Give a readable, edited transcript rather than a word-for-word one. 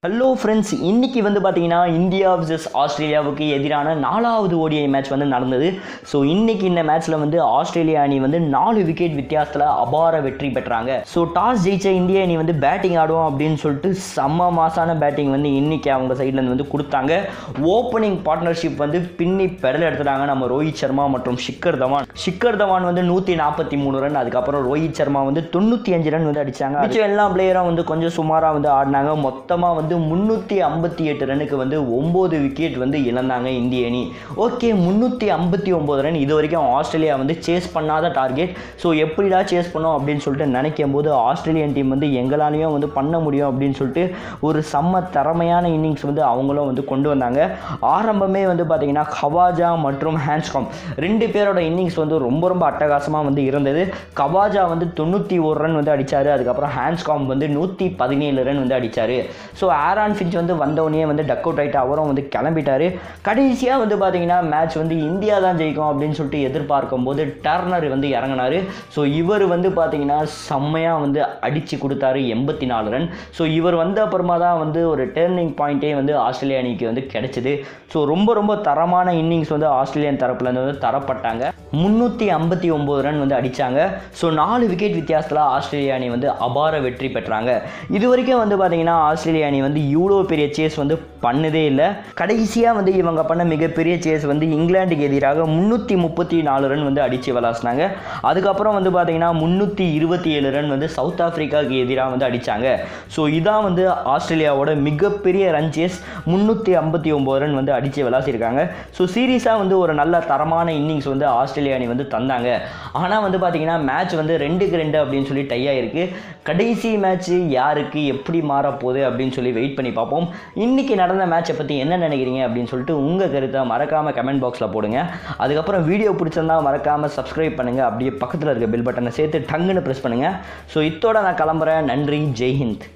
Hello friends, இன்றைக்கி வந்து பார்த்தீங்கன்னா இந்தியா vs ஆஸ்திரேலியாவுக்கு எதிரான 4வது ஓடிஐ மேட்ச் வந்து நடந்தது. ஸோ இன்றைக்கி இந்த மேட்ச்சில் வந்து ஆஸ்திரேலியா அணி வந்து 4 விக்கெட் வித்தியாசத்தில் அபார வெற்றி பெற்றாங்க. ஸோ டாஸ் ஜெயிச்ச இந்திய அணி வந்து பேட்டிங் ஆடுவோம் அப்படின்னு சொல்லிட்டு செம்ம மாசான பேட்டிங் வந்து இன்றைக்கி அவங்க சைட்லேருந்து வந்து கொடுத்தாங்க. ஓப்பனிங் பார்ட்னர்ஷிப் வந்து பின்னி பெடல் எடுத்துட்டாங்க நம்ம ரோஹித் சர்மா மற்றும் ஷிக்கர் தவான் வந்து 143 ரன், அதுக்கப்புறம் ரோஹித் சர்மா வந்து 95 ரன் வந்து அடித்தாங்க. மிச்சம் எல்லா பிளேயரும் வந்து கொஞ்சம் சுமாராக வந்து ஆடினாங்க. மொத்தமாக வந்து 358 ரனுக்கு வந்து 9 விக்கெட் வந்து இழந்தாங்க இந்திய அணி. ஓகே, 359 ரன் இது வரைக்கும் ஆஸ்திரேலியா வந்து சேஸ் பண்ணாத டார்கெட். ஸோ எப்படிடா சேஸ் பண்ணோம் அப்படின்னு சொல்லிட்டு நினைக்கும் போது ஆஸ்திரேலியன் டீம் வந்து எங்களாலையும் வந்து பண்ண முடியும் அப்படின்னு சொல்லிட்டு ஒரு செம்ம திறமையான இன்னிங்ஸ் வந்து அவங்களும் வந்து கொண்டு வந்தாங்க. ஆரம்பமே வந்து பார்த்தீங்கன்னா கவாஜா மற்றும் ஹான்ஸ்காம் 2 பேரோட இன்னிங்ஸ் வந்து ரொம்ப அட்டகாசமாக வந்து இருந்தது. கவாஜா வந்து 91 ரன் வந்து அடித்தார். அதுக்கப்புறம் ஹான்ஸ்காம் வந்து 117 ரன் வந்து அடித்தார். ஸோ ஆரான் ஃபின்ச் வந்து வந்தவனே வந்து டக் அவுட் ஆகிட்டு அவரும் வந்து கிளம்பிட்டார். கடைசியாக வந்து பார்த்தீங்கன்னா மேட்ச் வந்து இந்தியா தான் ஜெயிக்கும் அப்படின்னு சொல்லிட்டு எதிர்பார்க்கும் போது டர்னர் வந்து இறங்கினார். ஸோ இவர் வந்து பார்த்தீங்கன்னா செம்மையாக வந்து அடித்து கொடுத்தாரு 84 ரன். ஸோ இவர் வந்த அப்புறமா தான் வந்து ஒரு டேர்னிங் பாயிண்ட்டே வந்து ஆஸ்திரேலியா அணிக்கு வந்து கிடைச்சிது. ஸோ ரொம்ப தரமான இன்னிங்ஸ் வந்து ஆஸ்திரேலியன் தரப்புலேருந்து வந்து தரப்பட்டாங்க. 359 ரன் வந்து அடித்தாங்க. ஸோ 4 விக்கெட் வித்தியாசத்தில் ஆஸ்திரேலியா அணி வந்து அபார வெற்றி பெற்றாங்க. இது வரைக்கும் வந்து பார்த்தீங்கன்னா ஆஸ்திரேலியா அணி வந்து இவ்வளோ பெரிய சேஸ் வந்து பண்ணதே இல்லை. கடைசியாக வந்து இவங்க பண்ண மிகப்பெரிய சேஸ் வந்து இங்கிலாந்துக்கு எதிராக 334 ரன் வந்து அடித்து விளாசினாங்க. அதுக்கப்புறம் வந்து பார்த்தீங்கன்னா 327 ரன் வந்து சவுத் ஆஃப்ரிக்காவுக்கு எதிராக வந்து அடித்தாங்க. ஸோ இதான் வந்து ஆஸ்திரேலியாவோட மிகப்பெரிய ரன் சேஸ். 359 ரன் வந்து அடித்து விளாசிருக்காங்க. ஸோ சீரியஸாக வந்து ஒரு நல்ல தரமான இன்னிங்ஸ் வந்து ஆஸ்திரேலியா அணி வந்து தந்தாங்க. ஆனால் வந்து பார்த்தீங்கன்னா மேட்ச் வந்து 2-2 அப்படின்னு சொல்லி டை ஆகிருக்கு. கடைசி மேட்ச்சு யாருக்கு எப்படி மாறப்போகுது அப்படின்னு சொல்லி வெயிட் பண்ணி பார்ப்போம். இன்றைக்கி நடந்த மேட்சை பற்றி என்ன நினைக்கிறீங்க அப்படின்னு சொல்லிட்டு உங்கள் கருத்தை மறக்காமல் கமெண்ட் பாக்ஸில் போடுங்க. அதுக்கப்புறம் வீடியோ பிடிச்சிருந்தா மறக்காமல் சப்ஸ்கிரைப் பண்ணுங்கள். அப்படியே பக்கத்தில் இருக்க பெல் பட்டனை சேர்த்து டங்குன்னு ப்ரெஸ் பண்ணுங்கள். ஸோ இத்தோட நான் கிளம்புறேன். நன்றி, ஜெய்ஹிந்த்.